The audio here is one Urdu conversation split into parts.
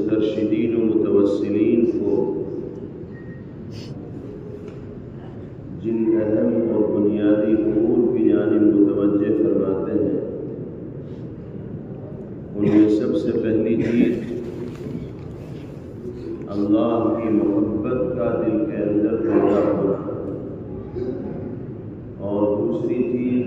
مسترشدین و متوسلین کو جن اہم اور بنیادی امور کی جانب متوجہ فرماتے ہیں، ان میں سب سے پہلی چیز اللہ کی محبت کا دل کے اندر پیدا ہونا، اور دوسری چیز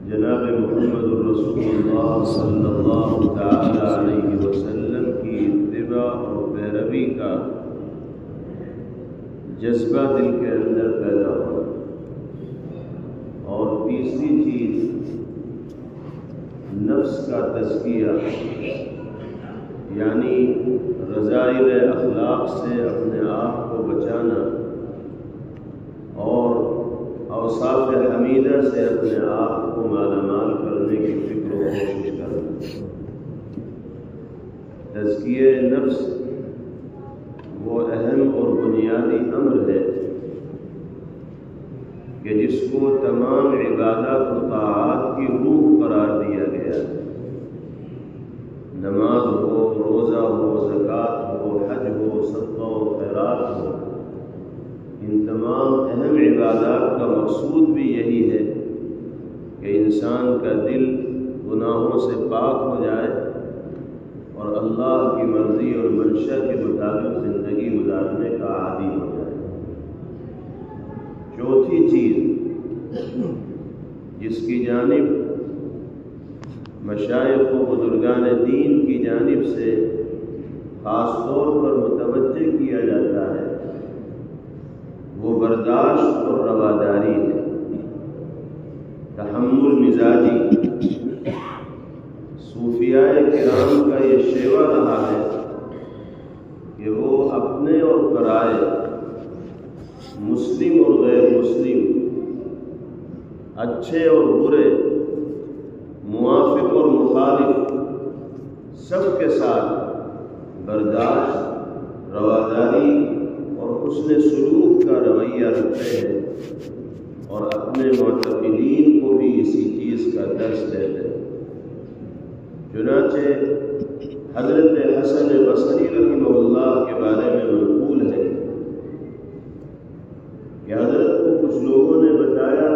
جناب محمد الرسول اللہ صلی اللہ تعالی علیہ وسلم کی اتباع اور پیروی کا جذبہ دل کے اندر پیدا ہونا، اور تیسری چیز نفس کا تزکیہ، یعنی رذائل اخلاق سے اپنے آپ کو بچانا اور اوصاف حمیدہ سے اپنے آپ کو مالا مال کرنے کی فکر و کوشش کرنا۔ تزکیہ نفس وہ اہم اور بنیادی امر ہے کہ جس کو تمام عبادات و طاعات کی روح قرار دیا گیا ہے۔ نماز ہو، روزہ ہو، زکوٰۃ ہو، حج ہو، صدقہ و خیرات ہو، ان تمام اہم عبادات کا مقصود بھی یہی ہے کہ انسان کا دل گناہوں سے پاک ہو جائے اور اللہ کی مرضی اور منشا کے مطابق زندگی گزارنے کا عادی ہو جائے۔ چوتھی چیز جس کی جانب مشائخ و بزرگان دین کی جانب سے خاص طور پر متوجہ کیا جاتا ہے، وہ برداشت اور رواداری ہے، تحمل مزاجی۔ صوفیاء کرام کا یہ شیوہ رہا ہے کہ وہ اپنے اور پرائے، مسلم اور غیر مسلم، اچھے اور برے، موافق اور مخالف، سب کے ساتھ برداشت، رواداری اور حسن سلوک کا رویہ رکھتے ہیں، اور اپنے معتقدین کو بھی اسی چیز کا درس دیتے ہیں۔ چنانچہ حضرت حسن بصری رحمہ اللہ کے بارے میں منقول ہے کہ حضرت کو کچھ لوگوں نے بتایا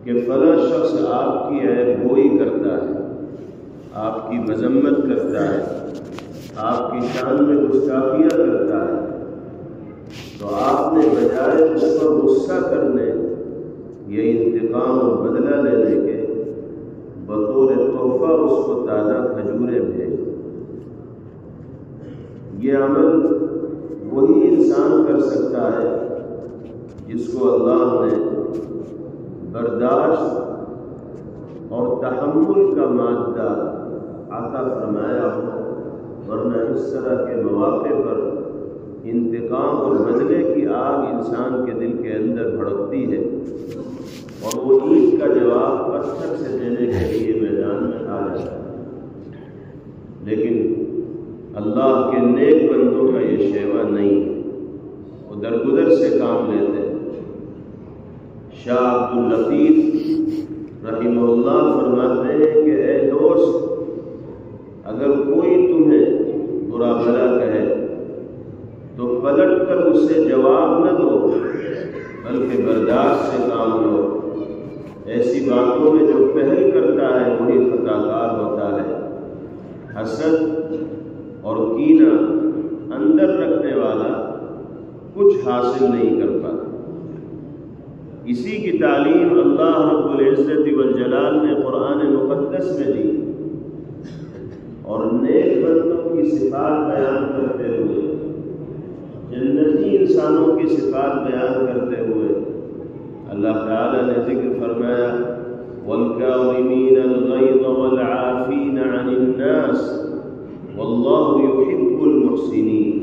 کہ فلاں شخص آپ کی عیب گوئی کرتا ہے، آپ کی مذمت کرتا ہے، آپ کی شان میں گستاخیاں کرتا ہے، تو آپ نے بجائے اس پر غصہ کرنے یا انتقام اور بدلہ لینے کے بطور تحفہ اس کو تازہ کھجوریں بھیج۔ یہ عمل وہی انسان کر سکتا ہے جس کو اللہ نے برداشت اور تحمل کا مادہ عطا فرمایا ہو، ورنہ اس طرح کے مواقع پر انتقام اور بدلے کی آگ انسان کے دل کے اندر بھڑکتی ہے، اور وہ اینٹ کا جواب پتھر سے دینے کے لیے میدان میں آ جاتا ہے۔ لیکن اللہ کے نیک بندوں کا یہ شیوہ نہیں، وہ درگزر سے کام لیتے ہیں۔ شاہ عبداللطیف رحمہ اللہ فرماتے ہیں کہ اے دوست، اگر کوئی تمہیں برا بھلا کہے تو پلٹ کر اسے جواب نہ دو، بلکہ برداشت سے کام لو۔ ایسی باتوں میں جو پہل کرتا ہے وہی خطا کار ہوتا ہے۔ حسد اور کینہ اندر رکھنے والا کچھ حاصل نہیں کر پاتا۔ اسی کی تعلیم اللہ رب العزت والجلال نے قرآن مقدس میں دی، اور نیک بندوں کی صفات بیان کرتے ہوئے، جنتی انسانوں کی صفات بیان کرتے ہوئے اللہ تعالیٰ نے ذکر فرمایا وَالْكَاظِمِينَ الْغَيْظَ وَالْعَافِينَ عَنِ النَّاسِ وَاللَّهُ يُحِبُّ الْمُحْسِنِينَ۔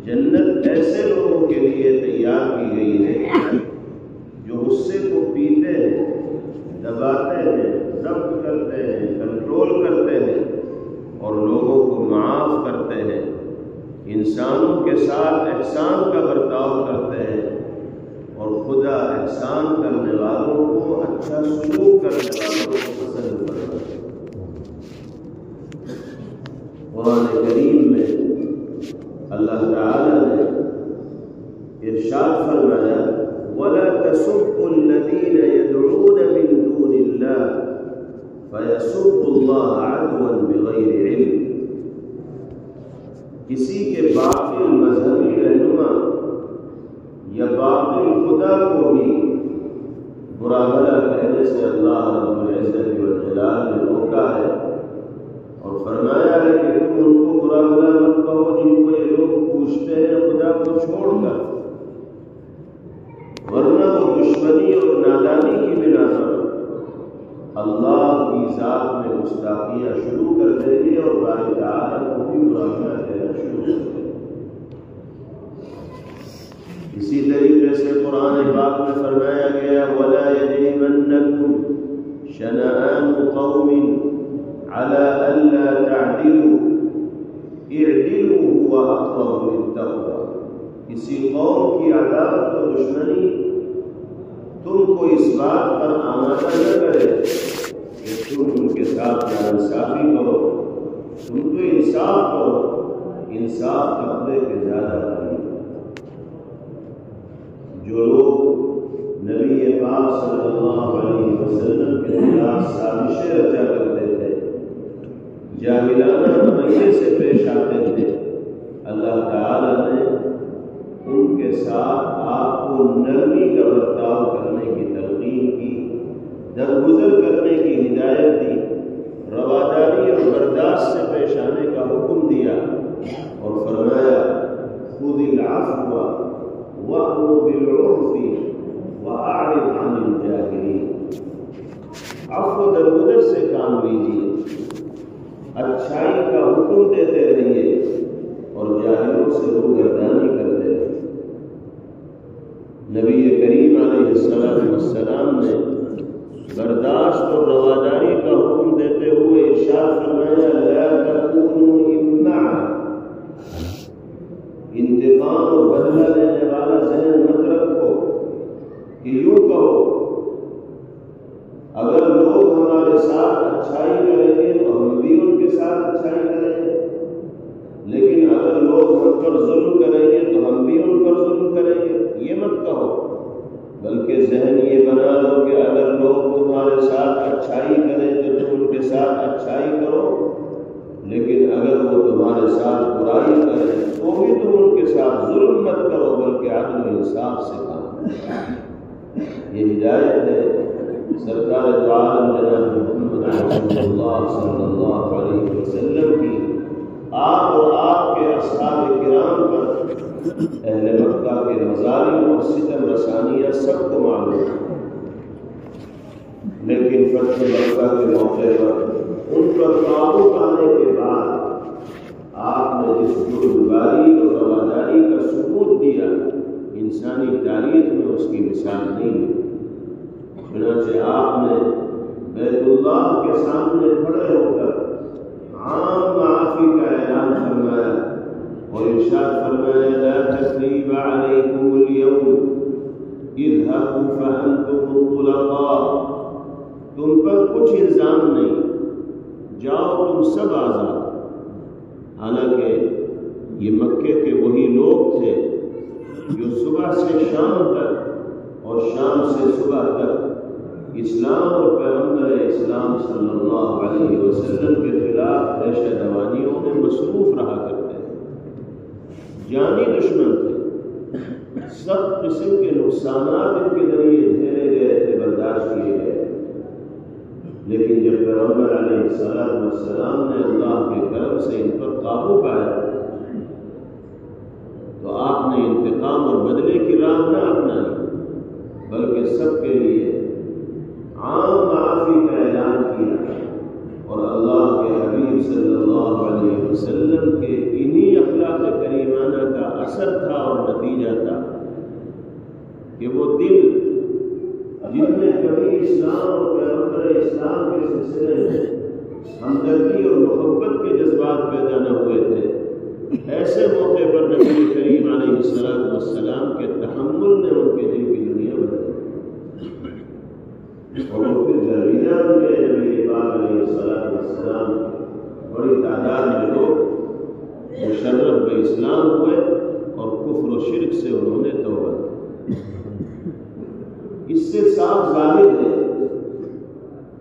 جنت ایسے لوگوں کے لیے تیار کی گئی ہے جو غصے کو پیتے ہیں، دباتے ہیں، ضبط کرتے ہیں، کنٹرول کرتے ہیں، اور لوگوں کو معاف کرتے ہیں، انسانوں کے ساتھ احسان کا برتاؤ کرتے ہیں، اور خدا احسان کرنے والوں کو، اچھا سلوک کرنے والوں کو پسند کرتا ہے۔ کریم میں اللہ تعالی نے ارشاد فرمایا وَلَا تَسُبُّوا الَّذِينَ يَدْعُونَ مِن دُونِ اللَّهِ فَيَسُبُّوا اللَّهَ عَدْوًا بِغَيْرِ عِلْمٍ۔ کسی کے باطل مذہبی رہنما یا باطل خدا کو بھی برا بھلا کہنے سے اللہ رب العزت والجلال نے روکا ہے اور فرمایا ہے کہ تم ان کو برا بھلا مت کہو جن کو یہ لوگ پوچھتے ہیں خدا کو چھوڑ کر، ورنہ وہ دشمنی اور نادانی کی بنا پر اللہ کی ذات میں گستاخیاں شروع کر دیں گے اور باری تعالیٰ کو بھی برا بھلا کہنا شروع کر دیں گے۔ اسی طریقے سے قرآن پاک میں فرمایا گیا وَلَا يَجْرِمَنَّكُمْ شَنَآنُ قَوْمٍ عَلَىٰ أَلَّا تَعْدِلُوا اعْدِلُوا هُوَ أَقْرَبُ لِلتَّقْوَىٰ۔ کسی قوم کی عداوت و دشمنی تم کو اس بات پر آمادہ نہ کرے کہ تم ان کے ساتھ ناانصافی کرو، تم تو انصاف کرو، انصاف تقوی کے زیادہ قریب۔ جو لوگ نبی پاک صلی اللہ علیہ وسلم کے خلاف سازشیں رچا کرتے تھے، جاہلانہ رویے سے پیش آتے تھے، اللہ تعالی نے ان کے ساتھ آپ کو نرمی کا برتاؤ کرنے کی تلقین کی، درگزر کرنے کی ہدایت دی، رواداری اور برداشت سے پیش آنے کا حکم دیا اور فرمایا خذ العفو وَأْمُرْ بِالْعُرْفِ وَأَعْرِضْ عَنِ الْجَاهِلِينَ۔ عفو درگزر سے کام لیجیے، اچھائی کا حکم دیتے رہیے اور جاہلوں سے روگردانی کرتے رہیے۔ نبی کریم علیہ السلام نے برداشت اور رواداری کا حکم دیتے ہوئے ارشاد فرمایا لَا تَكُونُوا إِمَّعًا، انتقام اور بدلہ لینے والا ذہن مت رکھو کہ یوں کہو اگر لوگ ہمارے ساتھ اچھائی کریں گے تو ہم بھی ان کے ساتھ اچھائی کریں گے، لیکن اگر لوگ ہم پر ظلم کریں گے تو ہم بھی ان پر ظلم کریں گے، یہ مت کہو، بلکہ ذہن یہ بنا لو کہ اگر لوگ تمہارے ساتھ اچھائی کریں تو تم ان کے ساتھ اچھائی کرو، لیکن اگر وہ تمہارے ساتھ برائی کریں تو بھی تم ان کے ساتھ ظلم مت کرو بلکہ عدل و انصاف سے کام۔ یہ ہدایت ہے سرکار دو عالم جناب محمد رسول اللہ صلی اللہ علیہ وسلم کی آپ اور آپ کے اصحاب کرام پر اہل مکہ کے مظالم اور ستم رسانیاں سب کو معلوم، لیکن فتح مکہ کے موقع پر ان پر قابو پانے کے بعد آپ نے جس بردباری اور رواداری کا ثبوت دیا انسانی تاریخ میں اس کی مثال نہیں ہے۔ چنانچہ آپ نے بیت اللہ کے سامنے کھڑے ہو کر عام معافی کا اعلان فرمایا اور ارشاد فرمایا لا تثریب علیکم اليوم اذهبوا فانتم الطلقاء، تم پر کچھ الزام نہیں، جاؤ تم سب آزاد۔ حالانکہ یہ مکے کے وہی لوگ تھے جو صبح سے شام تک اور شام سے صبح تک اسلام اور پیغمبر اسلام صلی اللہ علیہ وسلم کے خلاف ریشہ دوانیوں میں مصروف رہا کرتے تھے، جانی دشمن تھے، سب قسم کے نقصانات ان کے ذریعے جھیلے گئے تھے، برداشت کیے گئے، لیکن جب پیغمبر علیہ السلام نے اللہ کے کرم سے ان پر قابو پایا تو آپ نے انتقام اور بدلے کی راہ نہ اپنائی بلکہ سب کے لیے عام معافی کا اعلان کیا اور اللہ کے حبیب صلی اللہ علیہ وسلم کے انہی اخلاق کریمانہ کا اثر تھا اور نتیجہ تھا کہ وہ دل جن میں کبھی اسلام اور پیغمبر اسلام کے سلسلے میں ہمدردی اور محبت کے جذبات پیدا نہ ہوئے تھے، ایسے موقع پر نبی کریم علیہ السلام کے تحمل نے ان کے دل کی دنیا بدلی اور پھر درمیان میں نبی پاک علیہ السلام بڑی تعداد میں لوگ مشرف بے اسلام ہوئے اور کفر و شرک سے انہوں نے توبہ کی۔ اس سے صاف ظاہر ہے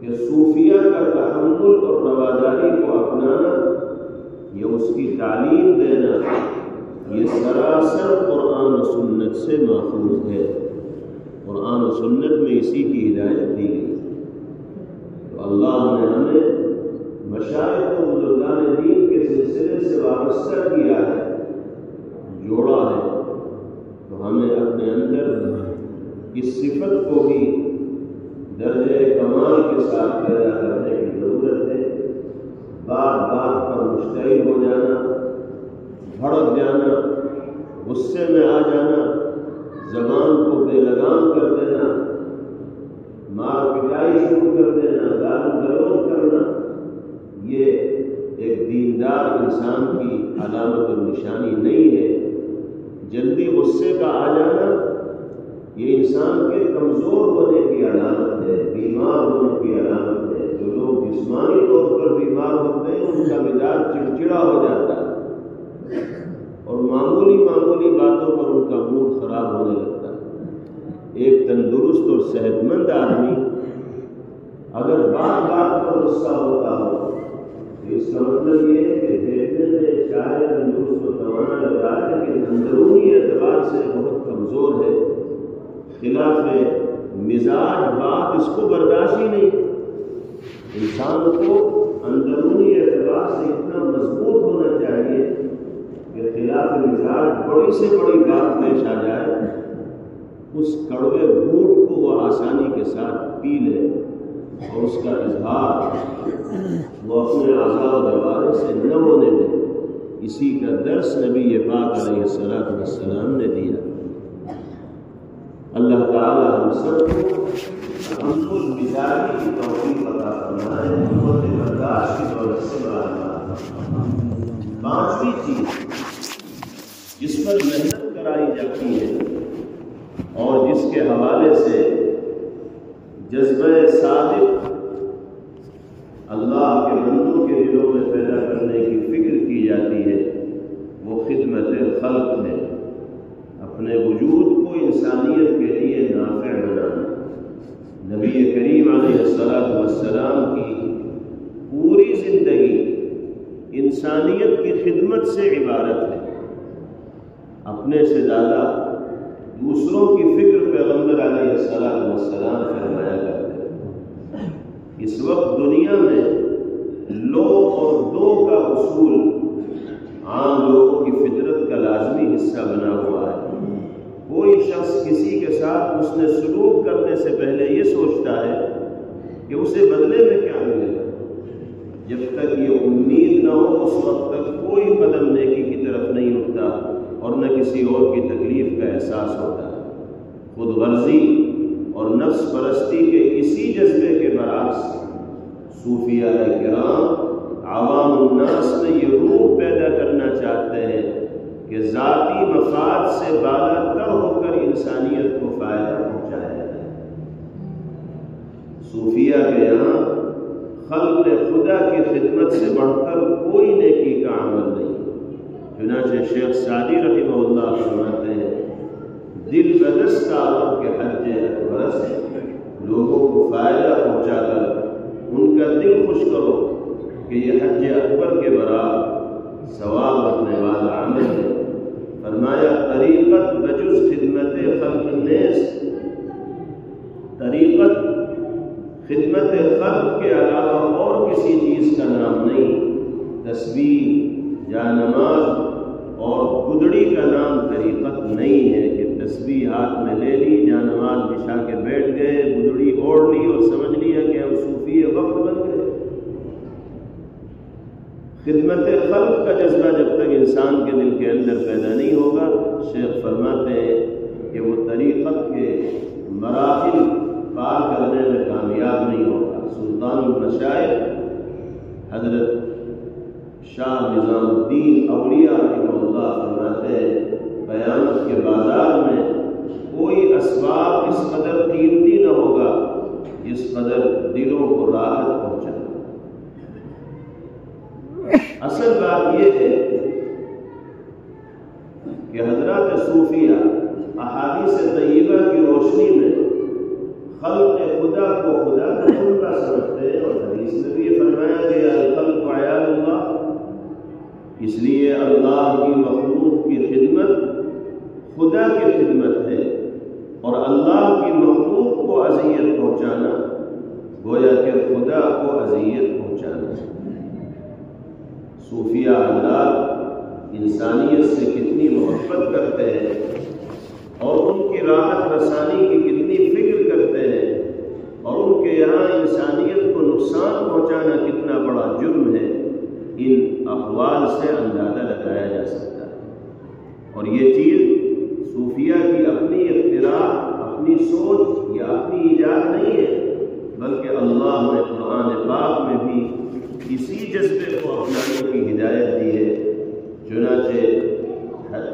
کہ صوفیہ کا تحمل اور رواداری کو اپنانا، یہ اس کی تعلیم دینا، یہ سراسر قرآن و سنت سے ماخوذ ہے۔ قرآن و سنت میں اسی کی ہدایت دی گئی۔ تو اللہ نے ہمیں مشائخ و بزرگان دین کے سلسلے سے وابستہ کیا ہے، جوڑا ہے، تو ہمیں اپنے اندر اس صفت کو بھی درجہ کمال کے ساتھ پیدا کرنے کی ضرورت ہے۔ بات بات پر مشتعل ہو جانا، بھڑک جانا، غصے میں آ جانا، زبان کو بے لگام کر دینا، مار پٹائی شروع کر دینا، گال گلوچ کرنا، یہ ایک دیندار انسان کی علامت اور نشانی نہیں ہے۔ جلدی غصے کا آ جانا یہ انسان کے کمزور ہونے کی علامت ہے، بیمار ہونے کی علامت ہے۔ جو لوگ جسمانی طور پر بیمار ہوتے ہیں ان کا مزاج چڑچڑا ہو جاتا ہے اور معمولی باتوں پر ان کا موڈ خراب ہونے لگتا ہے۔ ایک تندرست اور صحت مند آدمی اگر بات پر غصہ ہوتا ہو تو اس کا مطلب یہ ہے کہ دیکھنے میں شاید تندرست و توانا لگ رہا ہے لیکن اندرونی اعتبار سے بہت کمزور ہے۔ خلاف مزاج بات اس کو برداشت ہی نہیں۔ انسان کو اندرونی اعتبار سے اتنا مضبوط ہونا چاہیے کہ خلاف مزاج بڑی سے بڑی بات پیش آ جائے، اس کڑوے گھونٹ کو وہ آسانی کے ساتھ پی لے اور اس کا اظہار وہ اپنے اعضاء و جوارح سے نہ ہونے دے۔ اسی کا درس نبی پاک علیہ السلام نے دیا۔ اللہ تعالی ہم سب کو تحمل مزاجی کی توفیق عطا فرمائے، قوت برداشت کی دولت سے بڑھائے۔ پانچویں چیز جس پر محنت کرائی جاتی ہے اور جس کے حوالے سے جذبہ صادق اللہ کے بندوں کے دلوں میں پیدا کرنے کی فکر کی جاتی ہے، وہ خدمت خلق ہے۔ اپنے وجود کو انسانیت کے لیے نافع بنانا۔ نبی کریم علیہ السلام کی پوری زندگی انسانیت کی خدمت سے عبارت ہے۔ اپنے سے زیادہ دوسروں کی فکر پیغمبر علیہ السلام فرمایا کرتے ہیں۔ اس وقت دنیا میں لو اور دو کا اصول عام لوگوں کی فطرت کا لازمی حصہ بنا ہوا ہے۔ کوئی شخص کسی کے ساتھ اس نے سلوک کرنے سے پہلے یہ سوچتا ہے کہ اسے بدلے میں کیا ملے گا۔ جب تک یہ امید نہ ہو اس وقت تک کوئی قدم نیکی کی طرف نہیں اٹھتا اور نہ کسی اور کی تکلیف کا احساس ہوتا ہے۔ خود غرضی اور نفس پرستی کے اسی جذبے کے برعکس صوفیاء کرام عوام الناس میں یہ روح پیدا کرنا چاہتے ہیں کہ ذاتی مفاد سے بالا تر ہو کر انسانیت کو فائدہ پہنچایا جائے۔ صوفیہ کے یہاں خلق خدا کی خدمت سے بڑھ کر کوئی نیکی کا عمل نہیں۔ چنانچہ شیخ سعدی رحمہ اللہ فرماتے ہیں، دل بدست عرب کے حج اکبر سے لوگوں کو فائدہ پہنچا کر ان کا دل خوش کرو کہ یہ حج اکبر کے برابر ثواب رکھنے والا عمل ہے۔ فرمایا طریقت بجز خدمت خلق نیست، طریقت خدمت خلق کے علاوہ اور کسی چیز کا نام نہیں۔ تسبیح یا نماز اور گدڑی کا نام طریقت نہیں ہے کہ تسبیح ہاتھ میں لے لی، یا نماز بچھا کے بیٹھ گئے، گدڑی اوڑھ لی اور سمجھ لیا کہ ہم صوفی وقت بن گئے۔ خدمت خلق کا جذبہ جب تک انسان کے دل کے اندر پیدا نہیں ہوگا، شیخ فرماتے ہیں کہ وہ طریقت کے مراحل پار کرنے میں کامیاب نہیں ہوگا۔ سلطان المشائخ حضرت شاہ نظام الدین اولیاء رحمہ اللہ فرماتے ہیں، قیامت کے بازار میں کوئی اسباب اس قدر قیمتی نہ ہوگا جس قدر دلوں کو راحت پہنچا۔ اصل بات یہ ہے کہ حضرات صوفیہ احادیث طیبہ کی روشنی میں خلق خدا کو خدا کا خلقہ سمجھتے ہیں، اور حدیث میں بھی یہ فرمایا گیا الخلق عیال اللہ، اس لیے اللہ کی مخلوق کی خدمت خدا کی خدمت ہے، اور اللہ کی مخلوق کو اذیت پہنچانا گویا کہ خدا کو اذیت پہنچانا ہے۔ صوفیہ حضرات انسانیت سے کتنی محبت کرتے ہیں اور ان کی راحت رسانی کی کتنی فکر کرتے ہیں، اور ان کے یہاں انسانیت کو نقصان پہنچانا کتنا بڑا جرم ہے، ان اقوال سے اندازہ لگایا جا سکتا ہے۔ اور یہ چیز صوفیہ کی اپنی اختراع، اپنی سوچ یا اپنی ایجاد نہیں ہے، بلکہ اللہ نے قرآن پاک میں بھی اسی جذبے کو اپنانے کی ہدایت دی ہے۔ چنانچہ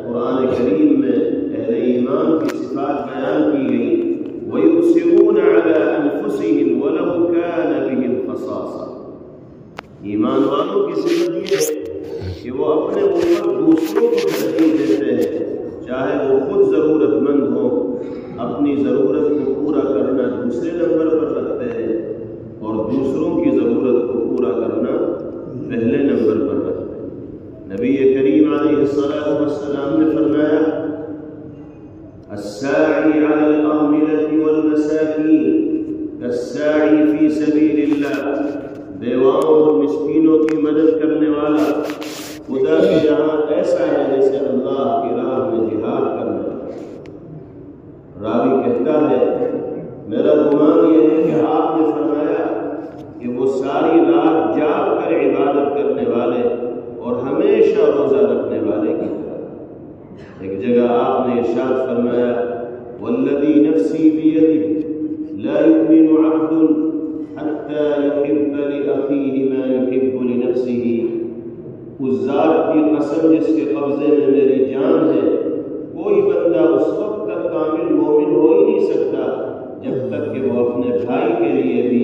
قرآن کریم میں اہل ایمان کی صفات بیان کی گئی، وَيُؤْثِرُونَ عَلَىٰ أَنفُسِهِمْ وَلَوْ كَانَ بِهِمْ خَصَاصَةٌ، ایمان والوں کی صفت یہ ہے کہ وہ اپنے اوپر دوسروں کو ترجیح دیتے ہیں، چاہے وہ خود ضرورت مند ہوں، اپنی ضرورت کو پورا کرنا دوسرے نمبر پر رکھتے ہیں اور دوسروں کی ضرورت کو پورا کرنا پہلے نمبر پر رکھتے ہیں۔ نبی کریم علیہ السلام نے فرمایا الساعی علی الارملة والمساکین کالساعی فی سبیل اللہ، بیواؤں اور مسکینوں کی مدد کرنے والا خدا کے یہاں ایسا ہے جیسے اللہ کی راہ میں جہاد کرنا۔ راوی کہتا ہے میرا گمان یہ ہے کہ آپ نے فرمایا کہ وہ ساری رات جاگ کر عبادت کرنے والے اور ہمیشہ روزہ رکھنے والے کی طرح۔ ایک جگہ آپ نے ارشاد فرمایا والذی نفسی بیدہ لا یؤمن عبد حتی یحب لأخیہ ما یحب لنفسہ، اس ذات کی قسم جس کے قبضے میں میری جان ہے، کوئی بندہ اس وقت تک کامل مومن ہو ہی نہیں سکتا جب تک کہ وہ اپنے بھائی کے لیے بھی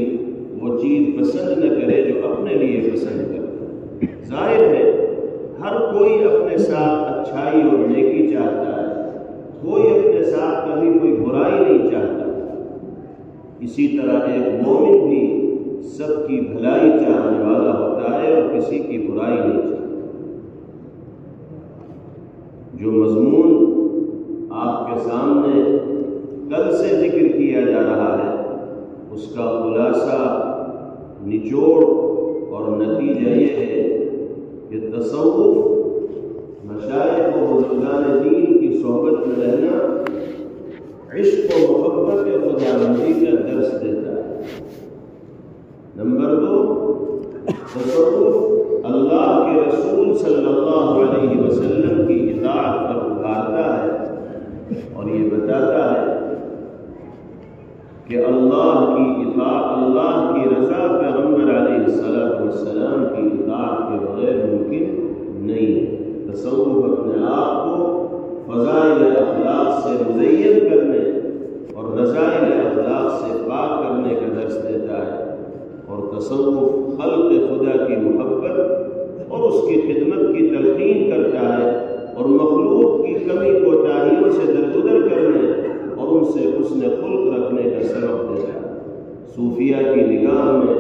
وہ چیز پسند نہ کرے جو اپنے لیے پسند کرے۔ ظاہر ہے ہر کوئی اپنے ساتھ اچھائی اور نیکی چاہتا ہے، کوئی اپنے ساتھ کبھی کوئی برائی نہیں چاہتا۔ اسی طرح ایک مومن بھی سب کی بھلائی چاہنے والا ہوتا ہے اور کسی کی برائی نہیں چاہتا۔ جو مضمون آپ کے سامنے کل سے ذکر کیا جا رہا ہے اس کا خلاصہ، نچوڑ اور نتیجہ یہ ہے کہ تصوف مشائخ و بزرگان دین کی صحبت میں رہنا عشق و محبت خداوندی کا درس دیتا ہے۔ نمبر 2، تصوف اللہ کے رسول صلی اللہ علیہ وسلم کی اطاعت پر ابھارتا ہے اور یہ بتاتا ہے کہ اللہ کی اطاعت، اللہ کی رضا پیغمبر علیہ السلام کی اطاعت کے بغیر ممکن نہیں ہے۔ تصوف اپنے آپ کو فضائل اخلاق سے مزین کرنے اور رذائل اخلاق سے پاک کرنے کا درس دیتا ہے، اور تصوف خلق خدا کی محبت اور اس کی خدمت کی تلقین کرتا ہے، اور مخلوق کی کمی کوتاہیوں سے درگزر کرنے اور ان سے حسن خلق رکھنے کا سبب دیتا ہے۔ صوفیہ کی نگاہ میں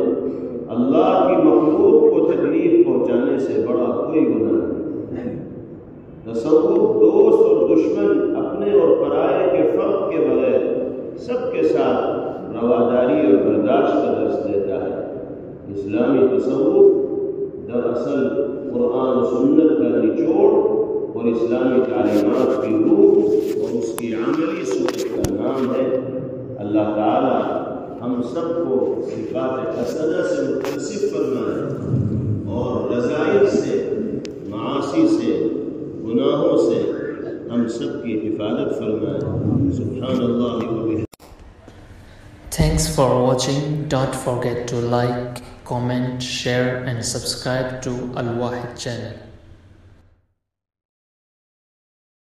اللہ کی مخلوق کو تکلیف پہنچانے سے بڑا کوئی گناہ نہیں۔ تصوف دوست اور دشمن، اپنے اور پرائے کے فرق کے بغیر سب کے ساتھ رواداری اور برداشت کا درس دیتا ہے۔ اسلامی تصوف دراصل قرآن و سنت کا نچوڑ اور اسلامی تعلیمات کی روح اور اس کی عملی صورت کا نام ہے۔ اللہ تعالی ہم سب کو صفات حسنہ سے متصف فرمائے اور رذائل سے، معاصی سے، گناہوں سے ہم سب کی حفاظت فرمائے۔ سبحان اللہ و بحمدہ۔ Thanks for watching. Don't forget to like, comment, share and subscribe to Al Wahid channel.